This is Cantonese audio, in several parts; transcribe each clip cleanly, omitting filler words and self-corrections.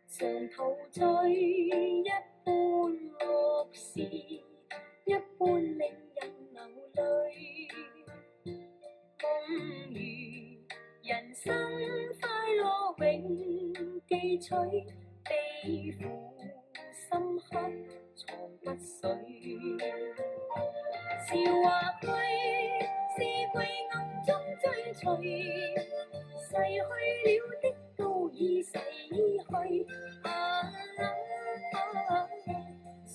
常陶醉一般樂事，一般令人流淚。夢如人生快樂永記取，悲苦深刻藏不水。韶華歸，是歸暗中追隨，逝去了的都已逝去。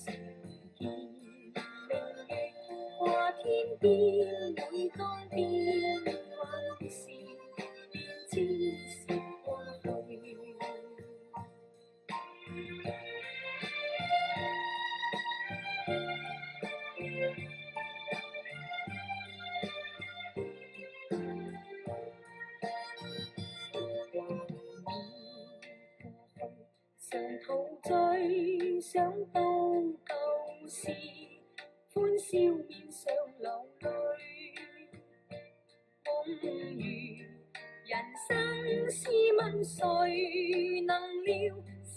常見明月掛天邊，每當變幻時，便知是過去。常陶醉，想到舊事，歡笑面上流淚。夢如人生試問誰能料，石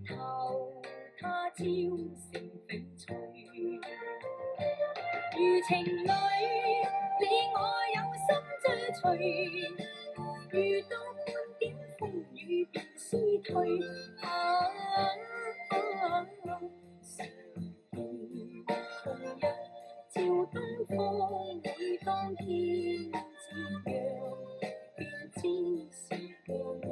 頭他朝成翡翠。如情侶，你我有心追隨，遇到半點風雨便思退。常見同日照東方，每當天漸亮，便知是過去。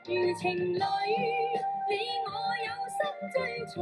如情侶，你我有心追隨，